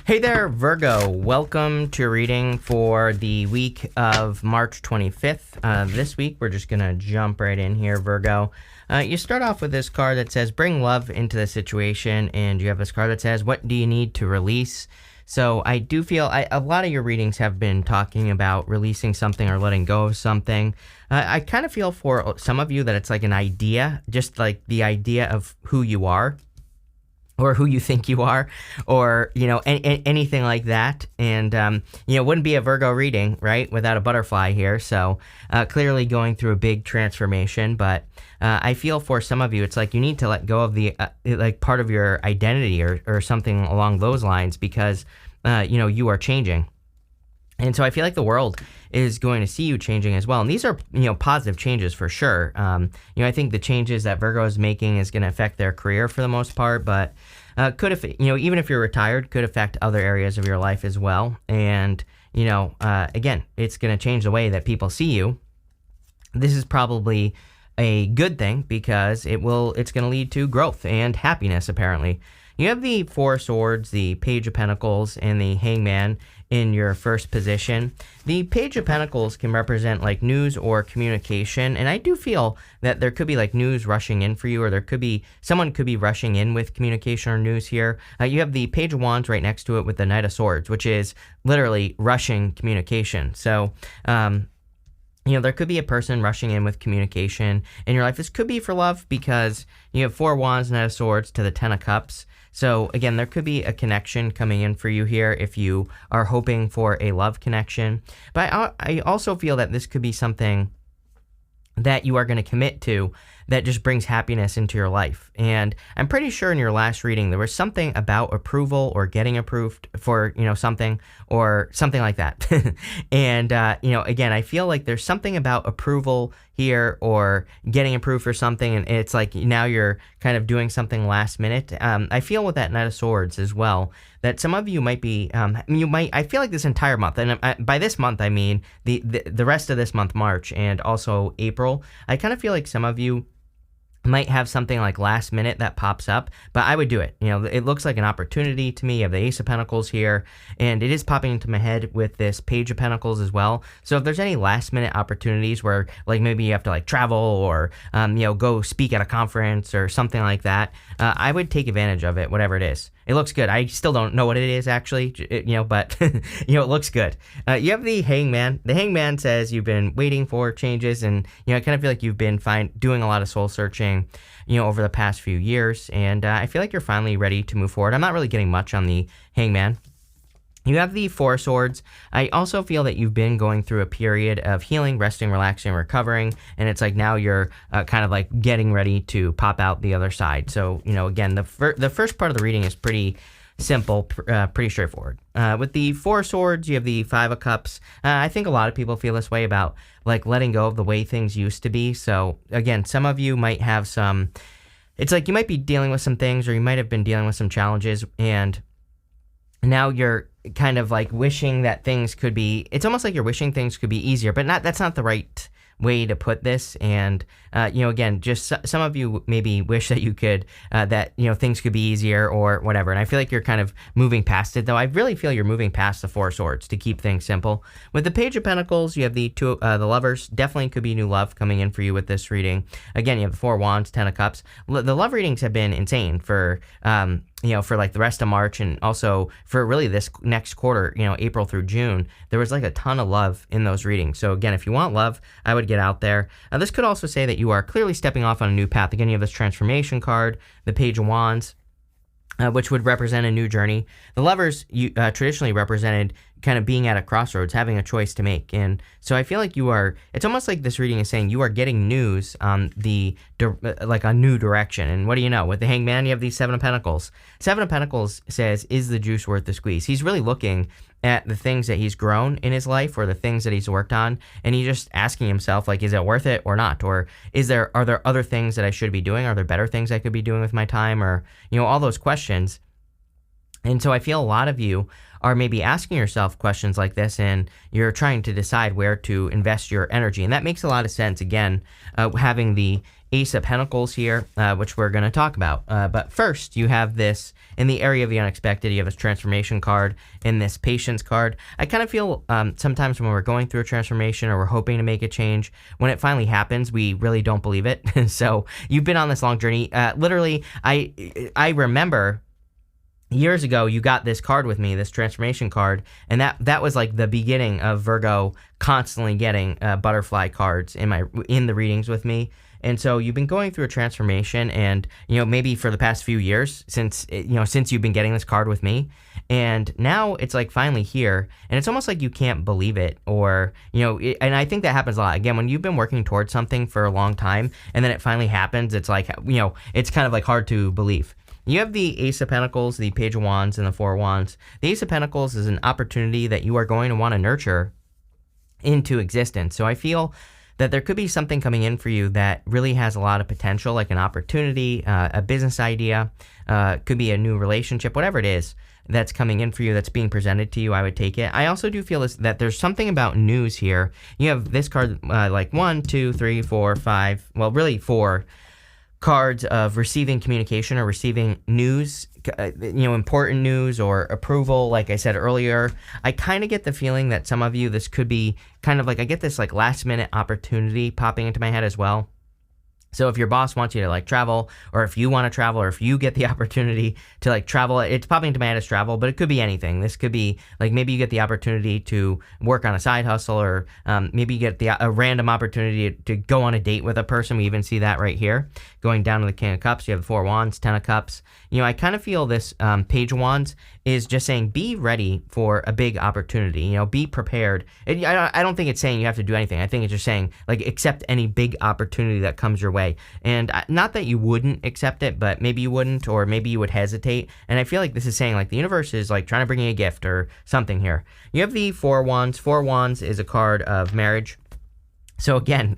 Hey there, Virgo. Welcome to your reading for the week of March 25th. This week, we're just going to jump right in here, Virgo. You start off with this card that says, bring love into the situation, and you have this card that says, what do you need to release? So I do feel a lot of your readings have been talking about releasing something or letting go of something. I kind of feel for some of you that it's like an idea, just like the idea of who you are, or who you think you are, or, anything like that. And, it wouldn't be a Virgo reading, right, without a butterfly here. So clearly going through a big transformation. But I feel for some of you, it's like you need to let go of the, part of your identity or something along those lines because, you are changing. And so I feel like the world is going to see you changing as well. And these are, positive changes for sure. I think the changes that Virgo is making is going to affect their career for the most part, but could, even if you're retired, could affect other areas of your life as well. And, again, it's going to change the way that people see you. This is probably a good thing because it's going to lead to growth and happiness, apparently. You have the Four of Swords, the Page of Pentacles, and the Hangman in your first position. The Page of Pentacles can represent like news or communication, and I do feel that there could be like news rushing in for you, or someone could be rushing in with communication or news here. You have the Page of Wands right next to it with the Knight of Swords, which is literally rushing communication. So, there could be a person rushing in with communication in your life. This could be for love because you have Four of Wands, Knight of Swords to the Ten of Cups. So again, there could be a connection coming in for you here if you are hoping for a love connection. But I also feel that this could be something that you are going to commit to that just brings happiness into your life. And I'm pretty sure in your last reading, there was something about approval or getting approved for, something or something like that. And, again, I feel like there's something about approval here or getting approved for something. And it's like now you're kind of doing something last minute. I feel with that Knight of Swords as well, that some of you might be, I feel like this entire month, and by this month, I mean the rest of this month, March, and also April, I kind of feel like some of you might have something like last minute that pops up, but I would do it. It looks like an opportunity to me. You have the Ace of Pentacles here, and it is popping into my head with this Page of Pentacles as well. So if there's any last minute opportunities where like maybe you have to like travel or, go speak at a conference or something like that, I would take advantage of it, whatever it is. It looks good. I still don't know what it is actually, but it looks good. You have the Hangman. The Hangman says you've been waiting for changes, and I kind of feel like you've been doing a lot of soul searching, over the past few years, and I feel like you're finally ready to move forward. I'm not really getting much on the Hangman. You have the Four of Swords. I also feel that you've been going through a period of healing, resting, relaxing, recovering, and it's like now you're kind of like getting ready to pop out the other side. So, again, the first part of the reading is pretty simple, pretty straightforward. With the Four of Swords, you have the Five of Cups. I think a lot of people feel this way about like letting go of the way things used to be. So, again, some of you might have it's like you might be dealing with some things, or you might have been dealing with some challenges, and now you're kind of like wishing that things could be, it's almost like you're wishing things could be easier, but that's not the right way to put this. And, again, just some of you maybe wish that you could, things could be easier or whatever. And I feel like you're kind of moving past it, though. I really feel you're moving past the Four of Swords to keep things simple. With the Page of Pentacles, you have the Lovers. Definitely could be new love coming in for you with this reading. Again, you have the Four of Wands, Ten of Cups. The love readings have been insane for like the rest of March, and also for really this next quarter, April through June, there was like a ton of love in those readings. So again, if you want love, I would get out there. This could also say that you are clearly stepping off on a new path. Again, you have this transformation card, the Page of Wands, which would represent a new journey. The Lovers traditionally represented kind of being at a crossroads, having a choice to make. And so I feel like it's almost like this reading is saying you are getting news on like a new direction. And what do you know? With the Hangman, you have the Seven of Pentacles. Seven of Pentacles says, is the juice worth the squeeze? He's really looking at the things that he's grown in his life or the things that he's worked on, and he's just asking himself, like, is it worth it or not? Or are there other things that I should be doing? Are there better things I could be doing with my time? Or, all those questions. And so I feel a lot of you are maybe asking yourself questions like this, and you're trying to decide where to invest your energy. And that makes a lot of sense, again, having the Ace of Pentacles here, which we're going to talk about. But first, you have this in the area of the unexpected. You have this transformation card and this patience card. I kind of feel sometimes when we're going through a transformation or we're hoping to make a change, when it finally happens, we really don't believe it. So you've been on this long journey. Literally, I remember years ago, you got this card with me, this transformation card, and that was like the beginning of Virgo constantly getting butterfly cards in the readings with me. And so you've been going through a transformation, and maybe for the past few years since you've been getting this card with me, and now it's like finally here, and it's almost like you can't believe it, or and I think that happens a lot. Again, when you've been working towards something for a long time, and then it finally happens, it's like it's kind of like hard to believe. You have the Ace of Pentacles, the Page of Wands, and the Four of Wands. The Ace of Pentacles is an opportunity that you are going to want to nurture into existence. So I feel that there could be something coming in for you that really has a lot of potential, like an opportunity, a business idea, could be a new relationship, whatever it is that's coming in for you, that's being presented to you. I would take it. I also do feel that there's something about news here. You have this card, like 1, 2, 3, 4, 5, well, really 4 cards of receiving communication or receiving news, important news or approval. Like I said earlier, I kind of get the feeling that some of you, this could be kind of like, I get this like last minute opportunity popping into my head as well. So if your boss wants you to like travel, or if you want to travel, or if you get the opportunity to like travel, it's popping into my head as travel, but it could be anything. This could be like, maybe you get the opportunity to work on a side hustle, or maybe you get a random opportunity to go on a date with a person. We even see that right here, going down to the King of Cups. You have the Four of Wands, 10 of Cups. I kind of feel this Page of Wands is just saying, be ready for a big opportunity, be prepared. I don't think it's saying you have to do anything. I think it's just saying, like, accept any big opportunity that comes your way. And not that you wouldn't accept it, but maybe you wouldn't, or maybe you would hesitate. And I feel like this is saying, like, the universe is like trying to bring you a gift or something here. You have the Four of Wands. Four of Wands is a card of marriage. So again,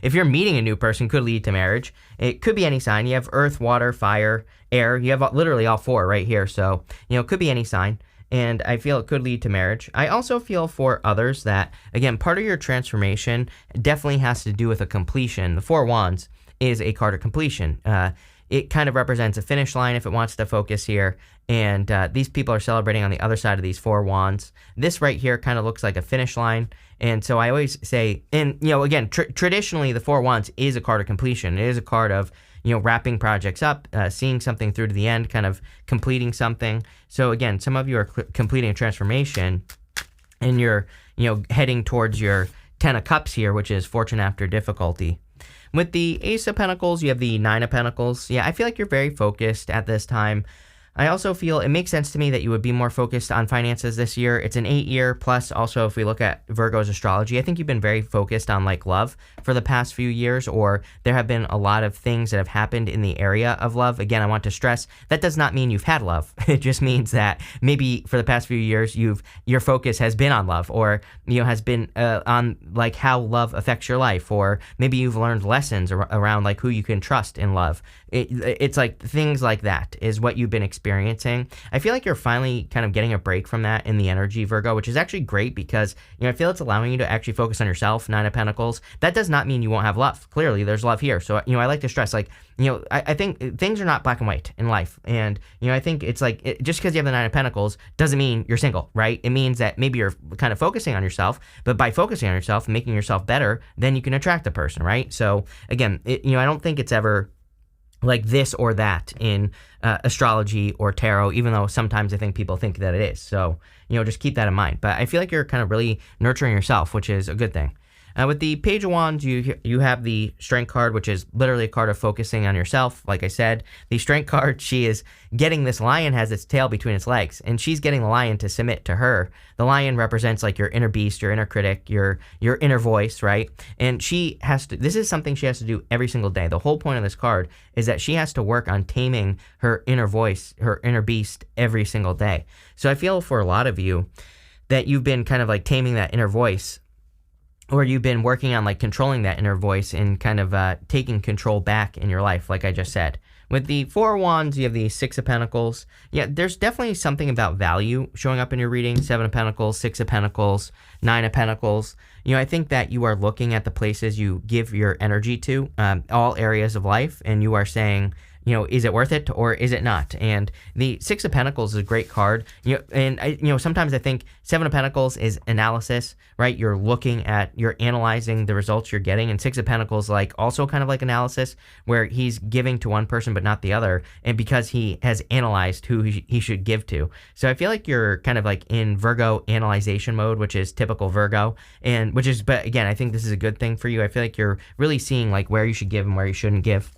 if you're meeting a new person, could lead to marriage. It could be any sign. You have earth, water, fire, air. You have literally all 4 right here. So, it could be any sign. And I feel it could lead to marriage. I also feel for others that, again, part of your transformation definitely has to do with a completion. The Four of Wands is a card of completion. It kind of represents a finish line if it wants to focus here. And these people are celebrating on the other side of these Four of Wands. This right here kind of looks like a finish line. And so I always say, and again, traditionally the Four of Wands is a card of completion. It is a card of wrapping projects up, seeing something through to the end, kind of completing something. So again, some of you are completing a transformation, and you're heading towards your 10 of Cups here, which is fortune after difficulty. With the Ace of Pentacles, you have the 9 of Pentacles. Yeah, I feel like you're very focused at this time. I also feel it makes sense to me that you would be more focused on finances this year. It's an 8-year, plus also if we look at Virgo's astrology, I think you've been very focused on like love for the past few years, or there have been a lot of things that have happened in the area of love. Again, I want to stress that does not mean you've had love. It just means that maybe for the past few years your focus has been on love, or has been on like how love affects your life, or maybe you've learned lessons around like who you can trust in love. It's like things like that is what you've been experiencing. I feel like you're finally kind of getting a break from that in the energy, Virgo, which is actually great because, I feel it's allowing you to actually focus on yourself. 9 of Pentacles. That does not mean you won't have love. Clearly, there's love here. So, I like to stress, like, I think things are not black and white in life. And, I think it's like, just because you have the 9 of Pentacles doesn't mean you're single, right? It means that maybe you're kind of focusing on yourself, but by focusing on yourself and making yourself better, then you can attract a person, right? So, again, I don't think it's ever like this or that in astrology or tarot, even though sometimes I think people think that it is. So, just keep that in mind. But I feel like you're kind of really nurturing yourself, which is a good thing. With the Page of Wands, you have the Strength card, which is literally a card of focusing on yourself. Like I said, the Strength card, she is getting this lion has its tail between its legs, and she's getting the lion to submit to her. The lion represents like your inner beast, your inner critic, your inner voice, right? And she has to, this is something she has to do every single day. The whole point of this card is that she has to work on taming her inner voice, her inner beast every single day. So I feel for a lot of you that you've been kind of like taming that inner voice, or you've been working on like controlling that inner voice and kind of taking control back in your life, like I just said. With the Four of Wands, you have the Six of Pentacles. Yeah, there's definitely something about value showing up in your reading. Seven of Pentacles, Six of Pentacles, Nine of Pentacles. I think that you are looking at the places you give your energy to, all areas of life, and you are saying, is it worth it or is it not? And the Six of Pentacles is a great card. Sometimes I think Seven of Pentacles is analysis, right? You're analyzing the results you're getting. And Six of Pentacles, also kind of like analysis, where he's giving to one person but not the other. And because he has analyzed who he should give to. So I feel like you're kind of like in Virgo analyzation mode, which is typical Virgo. But again, I think this is a good thing for you. I feel like you're really seeing where you should give and where you shouldn't give.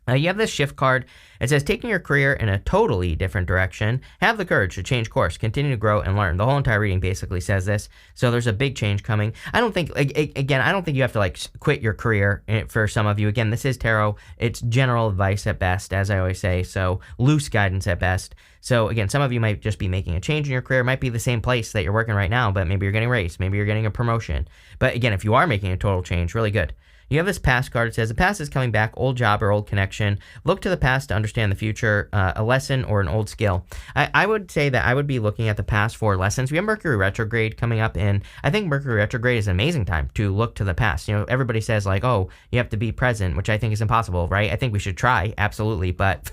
You have this shift card. It says, taking your career in a totally different direction, have the courage to change course, continue to grow and learn. The whole entire reading basically says this. So there's a big change coming. I don't think you have to quit your career for some of you. Again, this is tarot. It's general advice at best, as I always say. So loose guidance at best. So again, some of you might just be making a change in your career. It might be the same place that you're working right now, but maybe you're getting raised. Maybe you're getting a promotion. But again, if you are making a total change, really good. You have this past card. It says, the past is coming back, old job or old connection. Look to the past to understand the future, a lesson or an old skill. I would say that I would be looking at the past for lessons. We have Mercury retrograde coming up, and I think Mercury retrograde is an amazing time to look to the past. Everybody says you have to be present, which I think is impossible, right? I think we should try, absolutely. But,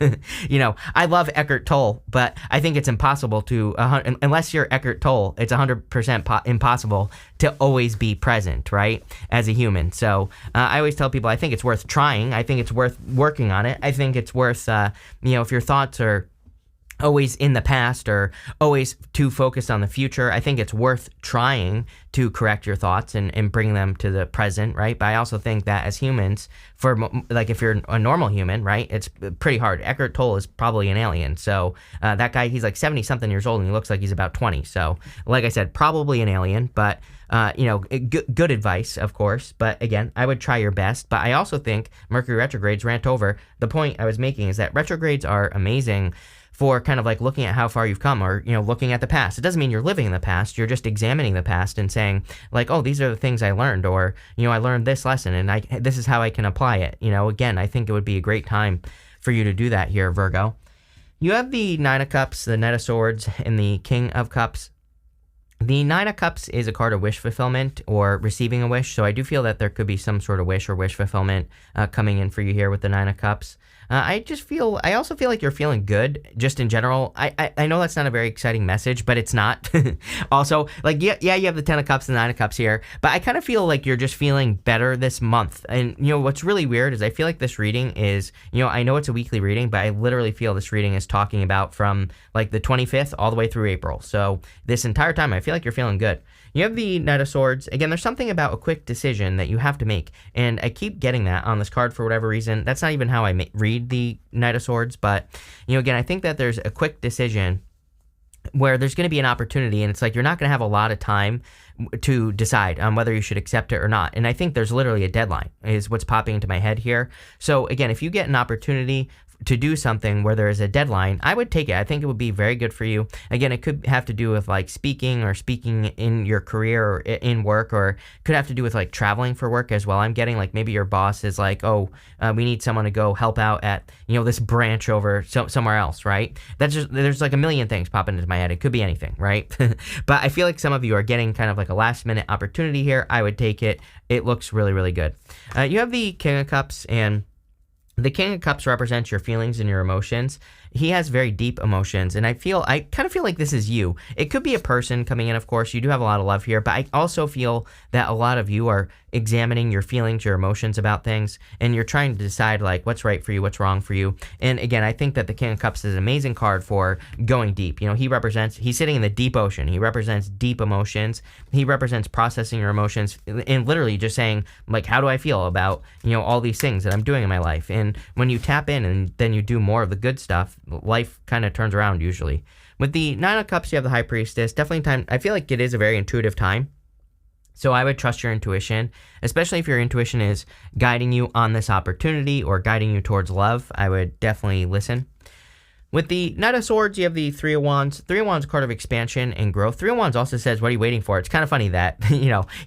I love Eckhart Tolle, but I think it's impossible to, unless you're Eckhart Tolle, it's 100% impossible to always be present, right? As a human. So, I always tell people I think it's worth trying. I think it's worth working on it. I think it's worth, if your thoughts are always in the past or always too focused on the future, I think it's worth trying to correct your thoughts and bring them to the present, right? But I also think that as humans, if you're a normal human, right, it's pretty hard. Eckhart Tolle is probably an alien. So that guy, he's 70-something years old and he looks like he's about 20. So like I said, probably an alien, but good advice, of course. But again, I would try your best. But I also think Mercury retrogrades rant over. The point I was making is that retrogrades are amazing for kind of looking at how far you've come or, looking at the past. It doesn't mean you're living in the past. You're just examining the past and saying these are the things I learned, or, I learned this lesson and this is how I can apply it. Again, I think it would be a great time for you to do that here, Virgo. You have the Nine of Cups, the Knight of Swords, and the King of Cups. The Nine of Cups is a card of wish fulfillment or receiving a wish. So I do feel that there could be some sort of wish or wish fulfillment coming in for you here with the Nine of Cups. I also feel like you're feeling good just in general. I know that's not a very exciting message, but it's not. Also, you have the 10 of Cups and the 9 of Cups here, but I kind of feel like you're just feeling better this month. And, what's really weird is I feel like this reading is, I know it's a weekly reading, but I literally feel this reading is talking about from the 25th all the way through April. So this entire time, I feel like you're feeling good. You have the Knight of Swords. Again, there's something about a quick decision that you have to make, and I keep getting that on this card for whatever reason. That's not even how I read the Knight of Swords, but, again, I think that there's a quick decision where there's going to be an opportunity, and it's you're not going to have a lot of time to decide on whether you should accept it or not. And I think there's literally a deadline is what's popping into my head here. So, again, if you get an opportunity to do something where there is a deadline, I would take it. I think it would be very good for you. Again, it could have to do with speaking or speaking in your career or in work, or could have to do with traveling for work as well. I'm getting maybe your boss is we need someone to go help out at, this branch over somewhere else, right? There's a million things popping into my head. It could be anything, right? But I feel like some of you are getting kind of a last minute opportunity here. I would take it. It looks really, really good. You have the King of Cups, and the King of Cups represents your feelings and your emotions. He has very deep emotions, and I kind of feel like this is you. It could be a person coming in, of course. You do have a lot of love here, but I also feel that a lot of you are examining your feelings, your emotions about things, and you're trying to decide what's right for you, what's wrong for you. And again, I think that the King of Cups is an amazing card for going deep. He's sitting in the deep ocean. He represents deep emotions. He represents processing your emotions and literally just saying, how do I feel about, all these things that I'm doing in my life? And when you tap in and then you do more of the good stuff, life kind of turns around usually. With the Nine of Cups, you have the High Priestess. Definitely time. I feel like it is a very intuitive time. So I would trust your intuition, especially if your intuition is guiding you on this opportunity or guiding you towards love. I would definitely listen. With the Knight of Swords, you have the Three of Wands. Three of Wands, card of expansion and growth. Three of Wands also says, what are you waiting for? It's kind of funny that,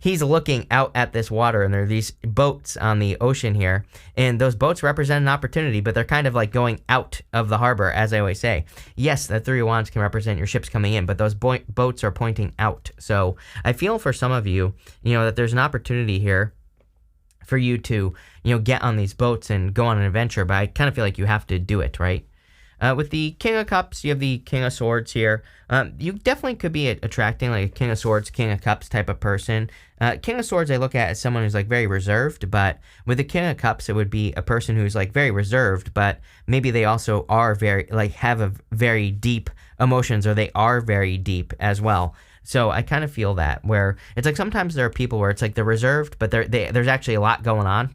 he's looking out at this water and there are these boats on the ocean here. And those boats represent an opportunity, but they're kind of like going out of the harbor, as I always say. Yes, the Three of Wands can represent your ships coming in, but those boats are pointing out. So I feel for some of you, that there's an opportunity here for you to, get on these boats and go on an adventure, but I kind of feel like you have to do it, right? With the King of Cups, you have the King of Swords here. You definitely could be attracting like a King of Swords, King of Cups type of person. King of Swords I look at as someone who's like very reserved, but with the King of Cups, it would be a person who's like very reserved, but maybe they also are very, like have a very deep emotions, or they are very deep as well. So I kind of feel that, where it's like sometimes there are people where it's like they're reserved, but there's actually a lot going on,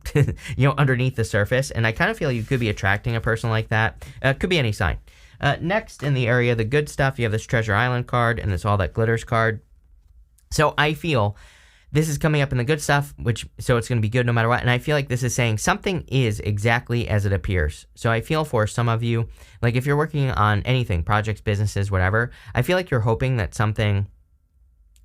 underneath the surface. And I kind of feel you could be attracting a person like that. Could be any sign. Next in the area, the good stuff, you have this Treasure Island card and this All That Glitters card. So I feel this is coming up in the good stuff, so it's going to be good no matter what. And I feel like this is saying something is exactly as it appears. So I feel for some of you, like if you're working on anything, projects, businesses, whatever, I feel like you're hoping that something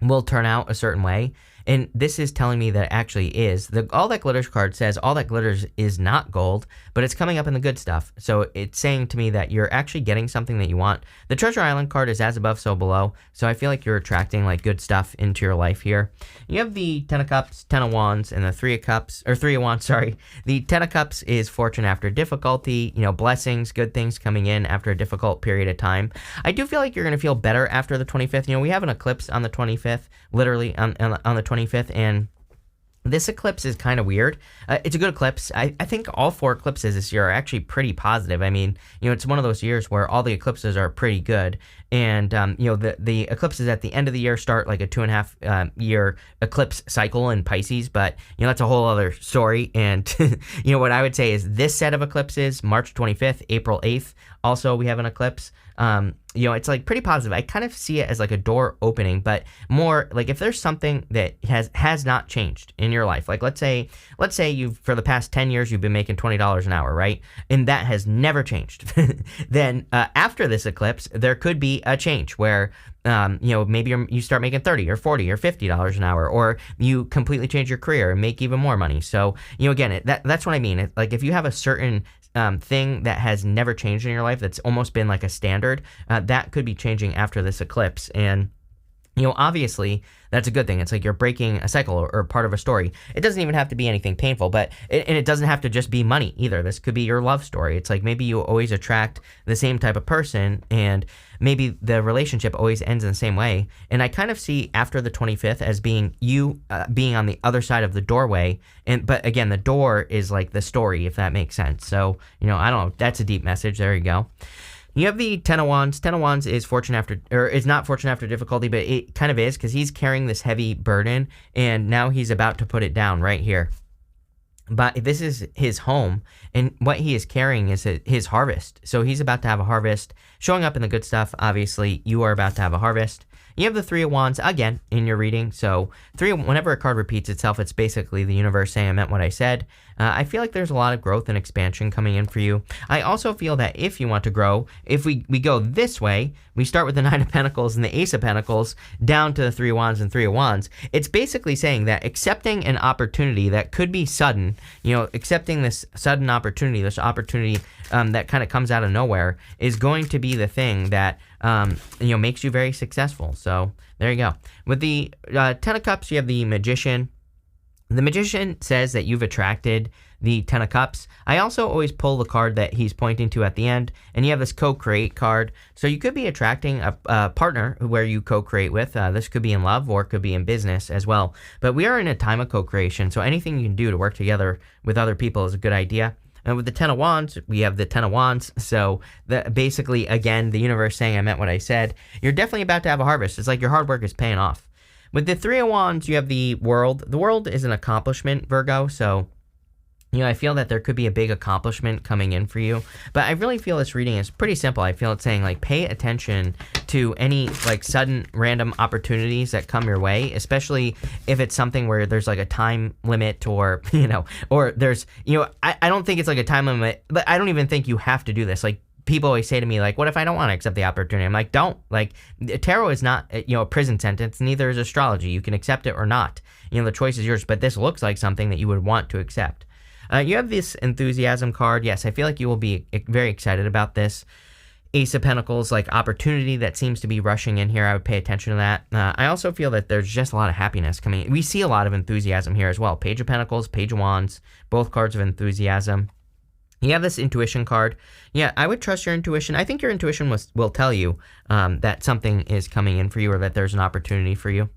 will turn out a certain way, and this is telling me that it actually is. The All That Glitters card says all that glitters is not gold, but it's coming up in the good stuff. So it's saying to me that you're actually getting something that you want. The Treasure Island card is as above, so below. So I feel like you're attracting like good stuff into your life here. You have the Ten of Cups, Ten of Wands, and the Three of Wands, sorry. The Ten of Cups is fortune after difficulty, blessings, good things coming in after a difficult period of time. I do feel like you're going to feel better after the 25th. We have an eclipse on the 25th, literally on the 25th, and this eclipse is kind of weird. It's a good eclipse. I think all 4 eclipses this year are actually pretty positive. I mean, it's one of those years where all the eclipses are pretty good. And, the eclipses at the end of the year start like a 2.5 year eclipse cycle in Pisces. But, that's a whole other story. And, what I would say is this set of eclipses, March 25th, April 8th, also we have an eclipse. It's like pretty positive. I kind of see it as like a door opening, but more like if there's something that has not changed in your life, like let's say you've for the past 10 years you've been making $20 an hour, right? And that has never changed. Then after this eclipse, there could be a change where maybe you start making $30 or $40 or $50 an hour, or you completely change your career and make even more money. So again, that's what I mean. Like if you have a certain thing that has never changed in your life, that's almost been like a standard, that could be changing after this eclipse. And obviously that's a good thing. It's like you're breaking a cycle or part of a story. It doesn't even have to be anything painful, and it doesn't have to just be money either. This could be your love story. It's like maybe you always attract the same type of person, and maybe the relationship always ends in the same way. And I kind of see after the 25th as being you being on the other side of the doorway. But again, the door is like the story, if that makes sense. So, I don't know. That's a deep message. There you go. You have the Ten of Wands. Ten of Wands is is not fortune after difficulty, but it kind of is because he's carrying this heavy burden, and now he's about to put it down right here. But this is his home, and what he is carrying is his harvest. So he's about to have a harvest. Showing up in the good stuff, obviously, you are about to have a harvest. You have the Three of Wands, again, in your reading. So whenever a card repeats itself, it's basically the universe saying I meant what I said. I feel like there's a lot of growth and expansion coming in for you. I also feel that if you want to grow, if we go this way, we start with the Nine of Pentacles and the Ace of Pentacles down to the Three of Wands and Three of Wands. It's basically saying that accepting an opportunity that could be sudden, accepting this sudden opportunity, that kind of comes out of nowhere, is going to be the thing that makes you very successful. So there you go. With the Ten of Cups, you have the Magician. The Magician says that you've attracted the Ten of Cups. I also always pull the card that he's pointing to at the end, and you have this co-create card. So you could be attracting a partner where you co-create with. This could be in love or it could be in business as well. But we are in a time of co-creation, so anything you can do to work together with other people is a good idea. And with the Ten of Wands, we have the Ten of Wands. So basically, again, the universe saying I meant what I said. You're definitely about to have a harvest. It's like your hard work is paying off. With the Three of Wands, you have the World. The World is an accomplishment, Virgo. So, I feel that there could be a big accomplishment coming in for you. But I really feel this reading is pretty simple. I feel it's saying, like, pay attention to any, like, sudden random opportunities that come your way, especially if it's something where there's, like, a time limit or, or there's, I don't think it's, like, a time limit, but I don't even think you have to do this. Like, people always say to me, like, what if I don't want to accept the opportunity? I'm like, don't. Like, tarot is not, a prison sentence. Neither is astrology. You can accept it or not. The choice is yours, but this looks like something that you would want to accept. You have this enthusiasm card. Yes, I feel like you will be very excited about this. Ace of Pentacles, like opportunity that seems to be rushing in here. I would pay attention to that. I also feel that there's just a lot of happiness coming. We see a lot of enthusiasm here as well. Page of Pentacles, Page of Wands, both cards of enthusiasm. You have this intuition card. Yeah, I would trust your intuition. I think your intuition will tell you that something is coming in for you or that there's an opportunity for you.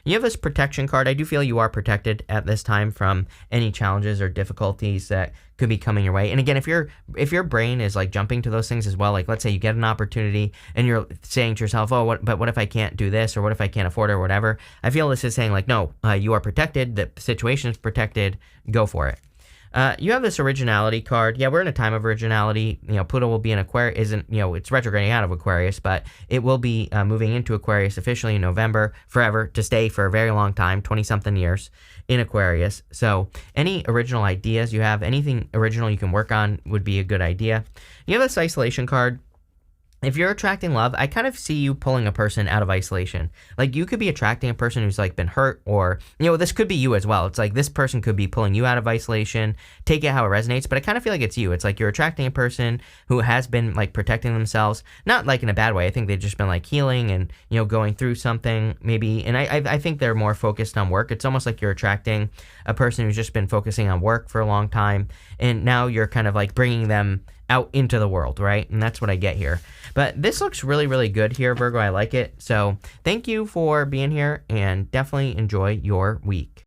You have this protection card. I do feel you are protected at this time from any challenges or difficulties that could be coming your way. And again, if your brain is like jumping to those things as well, like let's say you get an opportunity and you're saying to yourself, oh, but what if I can't do this, or what if I can't afford it, or whatever? I feel this is saying like, no, you are protected. The situation is protected. Go for it. You have this originality card. Yeah, we're in a time of originality. Pluto will be in Aquarius. It's retrograding out of Aquarius, but it will be moving into Aquarius officially in November, forever, to stay for a very long time, 20-something years in Aquarius. So any original ideas you have, anything original you can work on would be a good idea. You have this isolation card. If you're attracting love, I kind of see you pulling a person out of isolation. Like you could be attracting a person who's like been hurt, or, this could be you as well. It's like this person could be pulling you out of isolation. Take it how it resonates, but I kind of feel like it's you. It's like you're attracting a person who has been like protecting themselves, not like in a bad way. I think they've just been like healing and, going through something maybe. And I think they're more focused on work. It's almost like you're attracting a person who's just been focusing on work for a long time. And now you're kind of like bringing them out into the world, right? And that's what I get here. But this looks really, really good here, Virgo. I like it. So thank you for being here and definitely enjoy your week.